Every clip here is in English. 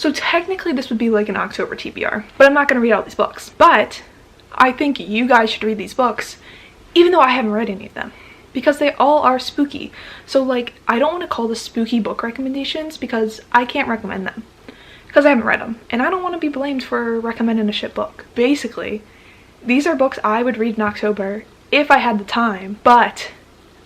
So technically this would be like an October TBR, but I'm not going to read all these books. But I think you guys should read these books, even though I haven't read any of them, because they all are spooky. So like, I don't want to call this spooky book recommendations because I can't recommend them because I haven't read them, and I don't want to be blamed for recommending a shit book. Basically, these are books I would read in October if I had the time, but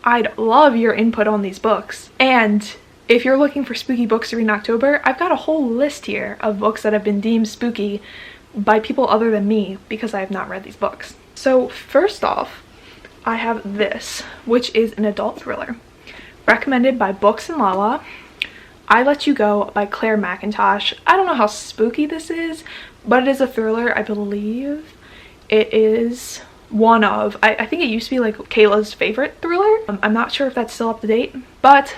I'd love your input on these books. And if you're looking for spooky books to read in October, I've got a whole list here of books that have been deemed spooky by people other than me because I have not read these books. So first off, I have this, which is an adult thriller recommended by Books and Lala. I Let You Go by Claire McIntosh. I don't know how spooky this is, but it is a thriller, I believe. It is one of, I think it used to be like Kayla's favorite thriller. I'm not sure if that's still up to date, but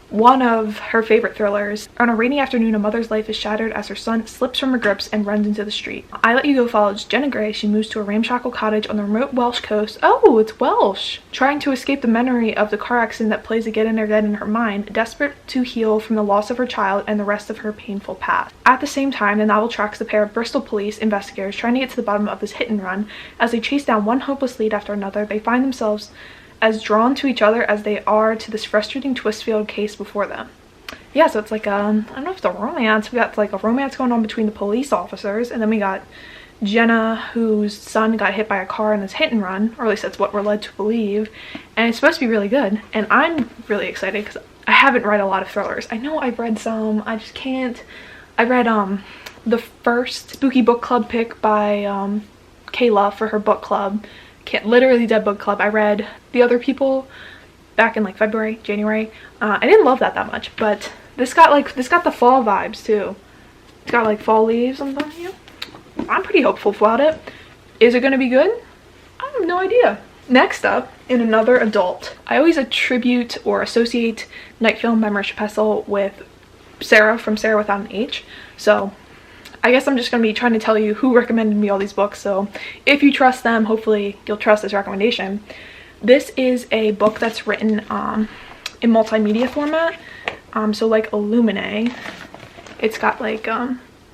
one of her favorite thrillers. On a rainy afternoon, a mother's life is shattered as her son slips from her grips and runs into the street. I Let You Go follows Jenna Gray. She moves to a ramshackle cottage on the remote Welsh coast. Oh, it's Welsh! Trying to escape the memory of the car accident that plays again and again in her mind, desperate to heal from the loss of her child and the rest of her painful past. At the same time, the novel tracks a pair of Bristol police investigators trying to get to the bottom of this hit and run. As they chase down one hopeless lead after another, they find themselves as drawn to each other as they are to this frustrating twist-filled case before them. Yeah, so it's like I don't know if it's a romance. We got like a romance going on between the police officers, and then we got Jenna, whose son got hit by a car in this hit and run, or at least that's what we're led to believe, and it's supposed to be really good. And I'm really excited because I haven't read a lot of thrillers. I know I've read some, I just can't. I read the first spooky book club pick by Kayla for her book club. Literally Dead Book Club. I read The Other People back in like February, January. I didn't love that much, but this got the fall vibes too. It's got like fall leaves. I'm telling you, I'm pretty hopeful about it. Is it going to be good? I have no idea. Next up, in another adult, I always attribute or associate Night Film by Marisha Pessl with Sarah from Sarah Without an H. So I guess I'm just going to be trying to tell you who recommended me all these books, so if you trust them, hopefully you'll trust this recommendation. This is a book that's written in multimedia format, so like Illumine. It's got like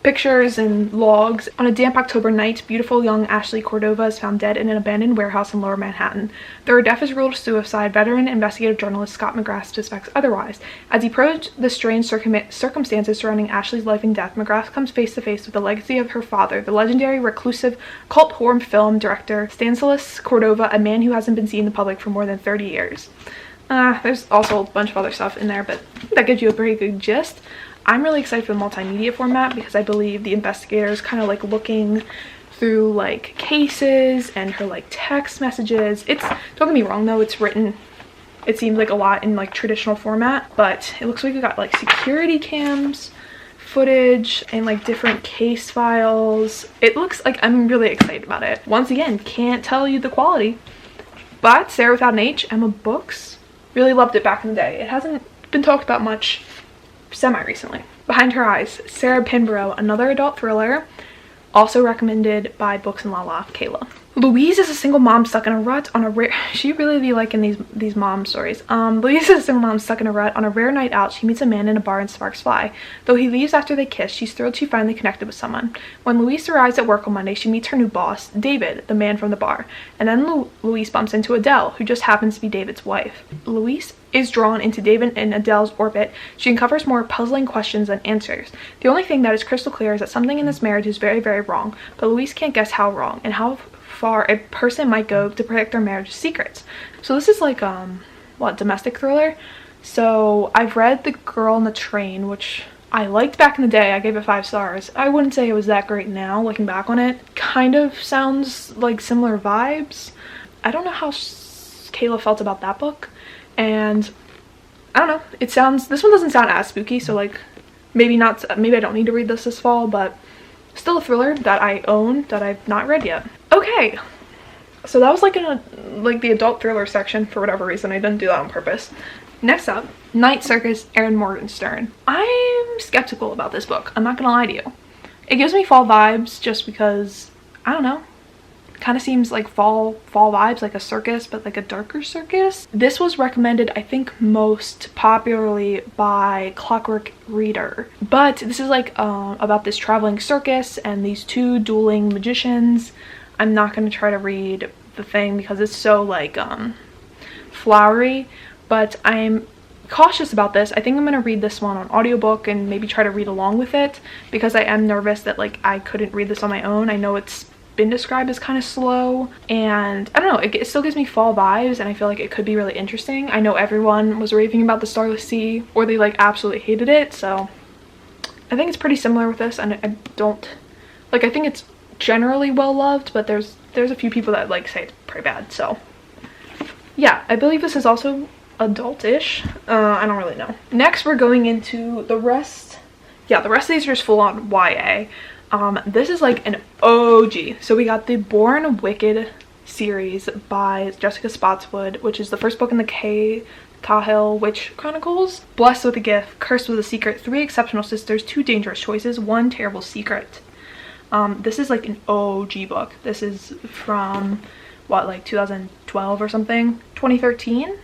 pictures and logs. On a damp October night, beautiful young Ashley Cordova is found dead in an abandoned warehouse in Lower Manhattan. Though her death is ruled a suicide, veteran investigative journalist Scott McGrath suspects otherwise. As he probes the strange circumstances surrounding Ashley's life and death, McGrath comes face to face with the legacy of her father, the legendary reclusive cult horror film director Stanislaus Cordova, a man who hasn't been seen in the public for more than 30 years. There's also a bunch of other stuff in there, but that gives you a pretty good gist. I'm really excited for the multimedia format because I believe the investigator is kind of like looking through like cases and her like text messages. Don't get me wrong though, it's written, it seems like a lot in like traditional format, but it looks like we got like security cams footage and like different case files. It looks like, I'm really excited about it. Once again, can't tell you the quality, but Sarah Without an H, Emma Books, really loved it back in the day. It hasn't been talked about much semi-recently. Behind Her Eyes, Sarah Pinborough, another adult thriller, also recommended by Books and Lala, Kayla. Louise is a single mom stuck in a rut on a rare... She really be liking these mom stories. Louise is a single mom stuck in a rut. On a rare night out, she meets a man in a bar and sparks fly. Though he leaves after they kiss, she's thrilled she finally connected with someone. When Louise arrives at work on Monday, she meets her new boss, David, the man from the bar. And then Louise bumps into Adele, who just happens to be David's wife. Louise is drawn into David and Adele's orbit. She uncovers more puzzling questions than answers. The only thing that is crystal clear is that something in this marriage is very, very wrong, but Louise can't guess how wrong and how far a person might go to protect their marriage's secrets. So this is like domestic thriller. So I've read The Girl on the Train, which I liked back in the day. I gave it 5 stars. I wouldn't say it was that great now looking back on it. Kind of sounds like similar vibes. I don't know how Kayla felt about that book, and I don't know, this one doesn't sound as spooky, so like maybe I don't need to read this fall, but still a thriller that I own that I've not read yet. Okay, so that was like the adult thriller section. For whatever reason, I didn't do that on purpose. Next up, Night Circus, Erin Morgenstern. I'm skeptical about this book, I'm not gonna lie to you. It gives me fall vibes just because, I don't know, kind kind of seems like fall vibes, like a circus, but like a darker circus. This was recommended, I think, most popularly by Clockwork Reader, but this is like about this traveling circus and these two dueling magicians. I'm not going to try to read the thing because it's so like flowery, but I'm cautious about this. I think I'm going to read this one on audiobook and maybe try to read along with it, because I am nervous that like I couldn't read this on my own. I know it's been described as kind of slow, and I don't know, it still gives me fall vibes, and I feel like it could be really interesting. I know everyone was raving about The Starless Sea, or they like absolutely hated it, so I think it's pretty similar with this. And I don't like, I think it's generally well loved, but there's a few people that like say it's pretty bad. So yeah, I believe this is also adult-ish. I don't really know. Next, we're going into the rest. Yeah, the rest of these are just full on YA. This is like an OG. So we got the Born Wicked series by Jessica Spotswood, which is the first book in the Cahill Witch Chronicles. Blessed with a Gift, Cursed with a Secret, 3 Exceptional Sisters, 2 Dangerous Choices, 1 Terrible Secret. This is like an OG book. This is from what, like 2012 or something? 2013?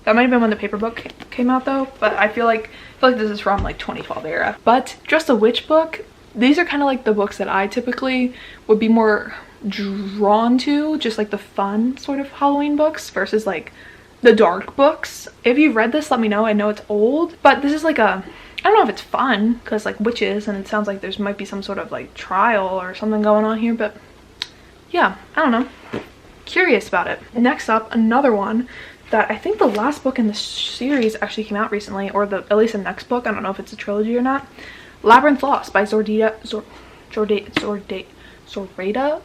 That might have been when the paper book came out though, but I feel like this is from like 2012 era. But just a witch book, these are kind of like the books that I typically would be more drawn to, just like the fun sort of Halloween books versus like the dark books. If you've read this, let me know. I know it's old, but this is like a, I don't know if it's fun because like witches, and it sounds like there's might be some sort of like trial or something going on here, but yeah, I don't know. Curious about it. Next up, another one that I think the last book in the series actually came out recently, or at least the next book. I don't know if it's a trilogy or not. Labyrinth Lost by Zoraida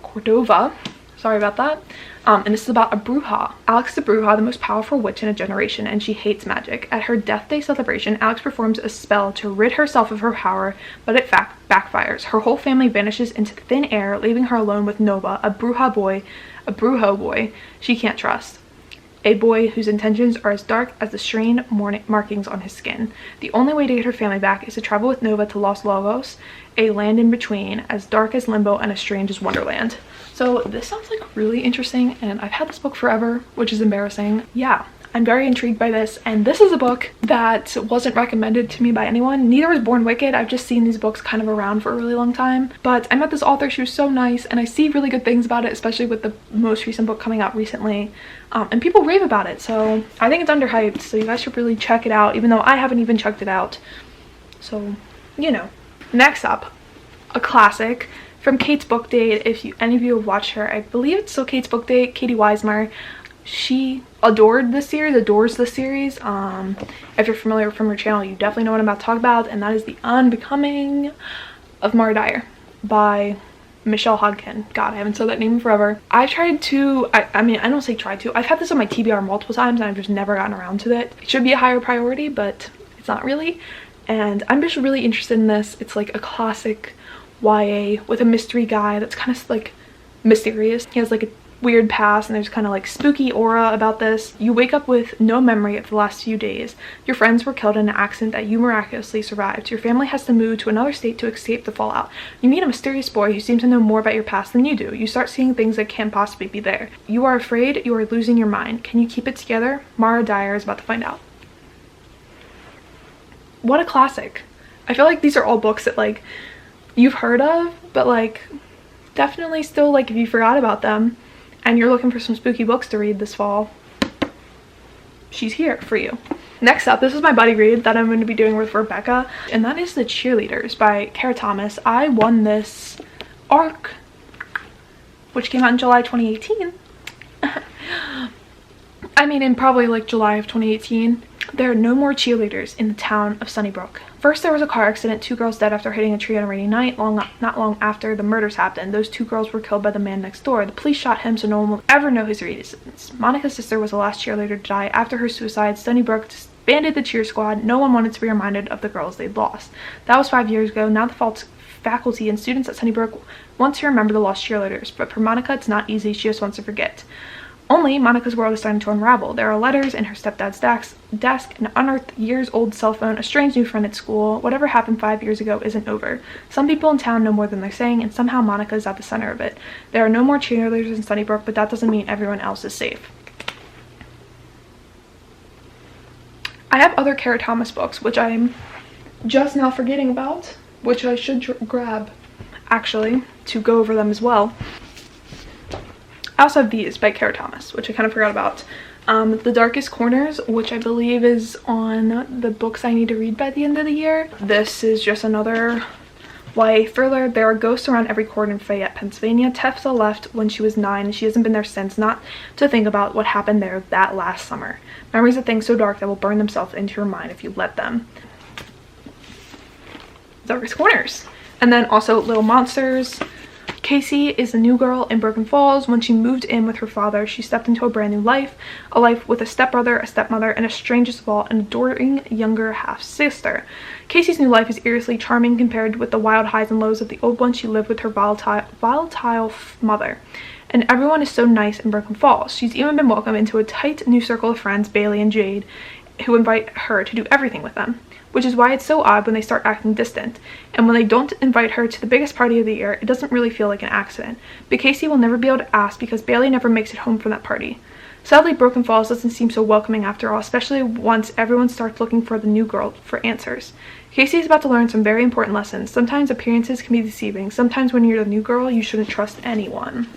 Cordova. Sorry about that. And this is about a Bruja. Alex is a Bruja, the most powerful witch in a generation, and she hates magic. At her Death Day celebration, Alex performs a spell to rid herself of her power, but it backfires. Her whole family vanishes into thin air, leaving her alone with Nova, a Brujo boy she can't trust. A boy whose intentions are as dark as the strained markings on his skin. The only way to get her family back is to travel with Nova to Los Lobos, a land in between, as dark as Limbo and as strange as Wonderland. So this sounds like really interesting, and I've had this book forever, which is embarrassing. Yeah, I'm very intrigued by this, and this is a book that wasn't recommended to me by anyone. Neither was Born Wicked. I've just seen these books kind of around for a really long time, but I met this author. She was so nice, and I see really good things about it, especially with the most recent book coming out recently, and people rave about it, so I think it's underhyped, so you guys should really check it out, even though I haven't even checked it out, so you know. Next up, a classic from Kate's Book Date. If any of you have watched her, I believe it's still Kate's Book Date, Katie Weismar. She adores this series. If you're familiar from her channel, you definitely know what I'm about to talk about, and that is The Unbecoming of Mara Dyer by Michelle Hodgkin. God, I haven't said that name in forever. I tried to, I mean, I don't say tried to. I've had this on my TBR multiple times, and I've just never gotten around to it. It should be a higher priority, but it's not really. And I'm just really interested in this. It's like a classic YA with a mystery guy that's kind of like mysterious. He has like a weird past, and there's kind of like spooky aura about this. You wake up with no memory of the last few days. Your friends were killed in an accident that you miraculously survived. Your family has to move to another state to escape the fallout. You meet a mysterious boy who seems to know more about your past than you do. You start seeing things that can't possibly be there. You are afraid you are losing your mind. Can you keep it together? Mara Dyer is about to find out. What a classic. I feel like these are all books that like you've heard of, but like definitely still, like, if you forgot about them and you're looking for some spooky books to read this fall, she's here for you. Next up, this is my buddy read that I'm going to be doing with Rebecca, and that is The Cheerleaders by Kara Thomas. I won this arc, which came out in July 2018. I mean, in probably like July of 2018. There are no more cheerleaders in the town of Sunnybrook. First, there was a car accident, 2 girls dead after hitting a tree on a rainy night. Not long after the murders happened, those 2 girls were killed by the man next door. The police shot him so no one will ever know his reasons. Monica's sister was the last cheerleader to die. After her suicide, Sunnybrook disbanded the cheer squad. No one wanted to be reminded of the girls they'd lost. That was 5 years ago. Now the faculty and students at Sunnybrook want to remember the lost cheerleaders, but for Monica it's not easy. She just wants to forget. Only Monica's world is starting to unravel. There are letters in her stepdad's desk, an unearthed years-old cell phone, a strange new friend at school. Whatever happened 5 years ago isn't over. Some people in town know more than they're saying, and somehow Monica is at the center of it. There are no more cheerleaders in Sunnybrook, but that doesn't mean everyone else is safe. I have other Kara Thomas books, which I'm just now forgetting about, which I should grab, actually, to go over them as well. I also have these by Kara Thomas, which I kind of forgot about. The Darkest Corners, which I believe is on the books I need to read by the end of the year. This is just another YA thriller. There are ghosts around every corner in Fayette, Pennsylvania. Tefsa left when she was 9 and she hasn't been there since, not to think about what happened there that last summer. Memories of things so dark that will burn themselves into your mind if you let them. Darkest Corners. And then also Little Monsters. Casey is a new girl in Broken Falls. When she moved in with her father, she stepped into a brand new life. A life with a stepbrother, a stepmother, and, strangest of all, an adoring younger half-sister. Casey's new life is eerily charming compared with the wild highs and lows of the old one she lived with her volatile mother. And everyone is so nice in Broken Falls. She's even been welcomed into a tight new circle of friends, Bailey and Jade, who invite her to do everything with them. Which is why it's so odd when they start acting distant. And when they don't invite her to the biggest party of the year, it doesn't really feel like an accident. But Casey will never be able to ask because Bailey never makes it home from that party. Sadly, Broken Falls doesn't seem so welcoming after all, especially once everyone starts looking for the new girl for answers. Casey is about to learn some very important lessons. Sometimes appearances can be deceiving. Sometimes when you're the new girl, you shouldn't trust anyone.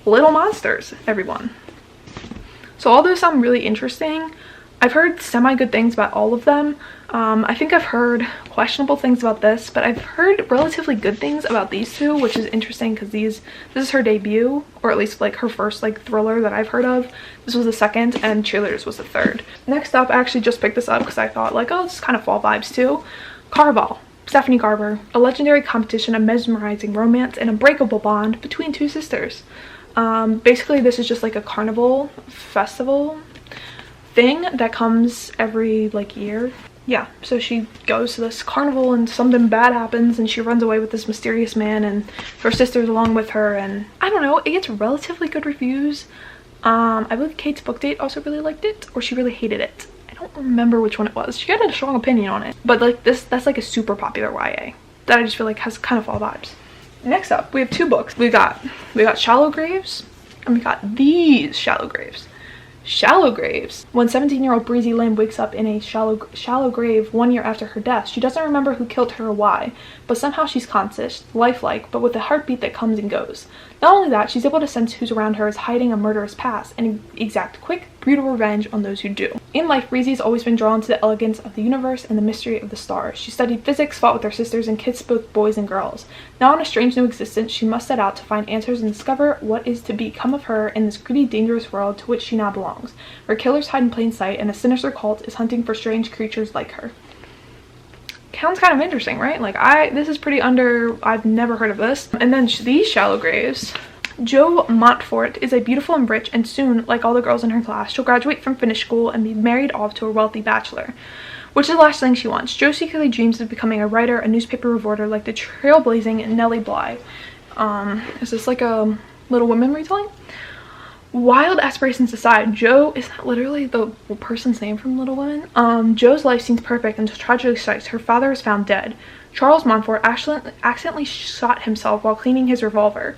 Little Monsters, everyone. So all those sound really interesting. I've heard semi-good things about all of them. I think I've heard questionable things about this, but I've heard relatively good things about these two, which is interesting because this is her debut, or at least like her first like thriller that I've heard of. This was the second, and Cheerleaders was the third. Next up, I actually just picked this up because I thought like, oh, this is kind of fall vibes too. Carball, Stephanie Garber, a legendary competition of mesmerizing romance and unbreakable bond between two sisters. Basically, this is just like a carnival festival thing that comes every like year. Yeah, so she goes to this carnival and something bad happens and she runs away with this mysterious man and her sister's along with her, and I don't know, it gets relatively good reviews. I believe Kate's book date also really liked it, or she really hated it. I don't remember which one it was. She had a strong opinion on it, but like that's like a super popular YA that I just feel like has kind of fall vibes. Next up, we have two books. We got Shallow Graves, and we got these Shallow Graves. Shallow Graves. When 17-year-old Breezy Lynn wakes up in a shallow grave 1 year after her death, she doesn't remember who killed her or why, but somehow she's conscious, lifelike, but with a heartbeat that comes and goes. Not only that, she's able to sense who's around her is hiding a murderous past and exact quick, brutal revenge on those who do. In life, Breezy's always been drawn to the elegance of the universe and the mystery of the stars. She studied physics, fought with her sisters, and kissed both boys and girls. Now in a strange new existence, she must set out to find answers and discover what is to become of her in this gritty, dangerous world to which she now belongs, where killers hide in plain sight and a sinister cult is hunting for strange creatures like her. Sounds kind of interesting, right? Like this is pretty I've never heard of this. And then these Shallow Graves. Jo Montfort is a beautiful and rich, and soon, like all the girls in her class, she'll graduate from finished school and be married off to a wealthy bachelor, which is the last thing she wants. Jo secretly dreams of becoming a writer, a newspaper reporter, like the trailblazing Nellie Bly. Is this like a Little Women retelling? Wild aspirations aside, Jo, is that literally the person's name from Little Women? Jo's life seems perfect until tragedy strikes. Her father is found dead. Charles Montfort accidentally shot himself while cleaning his revolver.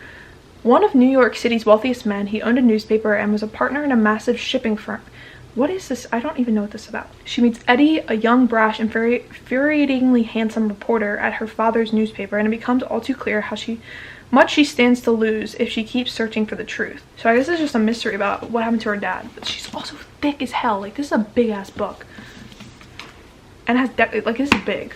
One of New York City's wealthiest men, he owned a newspaper and was a partner in a massive shipping firm. What is this? I don't even know what this is about. She meets Eddie, a young, brash, and infuriatingly handsome reporter at her father's newspaper, and it becomes all too clear how much she stands to lose if she keeps searching for the truth. So I guess it's just a mystery about what happened to her dad. But she's also thick as hell. Like, this is a big ass book. And has like, this is big.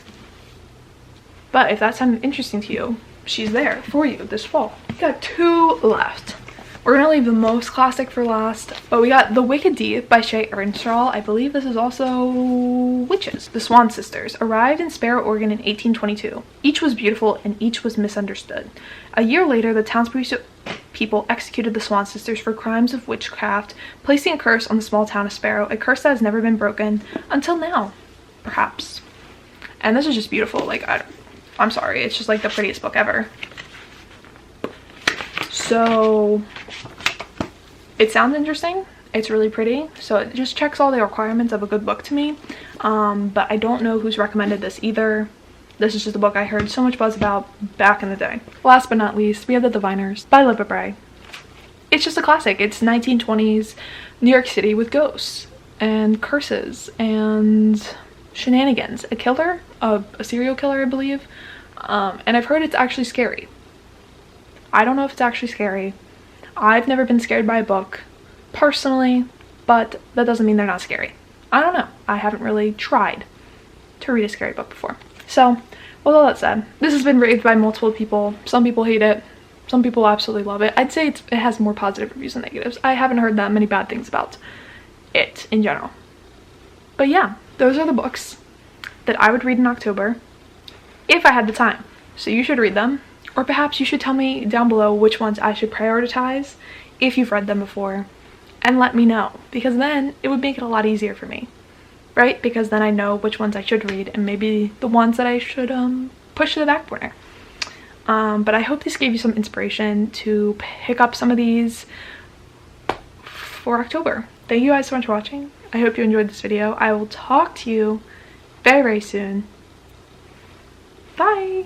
But if that sounded interesting to you, she's there for you this fall. We got two left. We're gonna leave the most classic for last, but we got The Wicked Deed by Shay Earnshaw. I believe this is also witches. The Swan Sisters arrived in Sparrow, Oregon in 1822. Each was beautiful and each was misunderstood. A year later, the townspeople executed the Swan Sisters for crimes of witchcraft, placing a curse on the small town of Sparrow, a curse that has never been broken until now, perhaps. And this is just beautiful. Like, I'm sorry, it's just like the prettiest book ever. So It sounds interesting. It's really pretty, so it just checks all the requirements of a good book to me. But I don't know who's recommended this either. This is just a book I heard so much buzz about back in the day. Last but not least, we have The Diviners by Labyrinth. It's just a classic. It's 1920s New York City with ghosts and curses and shenanigans. A killer, a serial killer, I believe. And I've heard it's actually scary. I don't know if it's actually scary. I've never been scared by a book personally, but that doesn't mean they're not scary. I don't know. I haven't really tried to read a scary book before. So, with all that said, this has been raved by multiple people. Some people hate it. Some people absolutely love it. I'd say it has more positive reviews than negatives. I haven't heard that many bad things about it in general. But yeah, those are the books that I would read in October if I had the time. So you should read them. Or perhaps you should tell me down below which ones I should prioritize if you've read them before, and let me know, because then it would make it a lot easier for me, right? Because then I know which ones I should read and maybe the ones that I should push to the back burner. But I hope this gave you some inspiration to pick up some of these for October. Thank you guys so much for watching. I hope you enjoyed this video. I will talk to you very, very soon. Bye!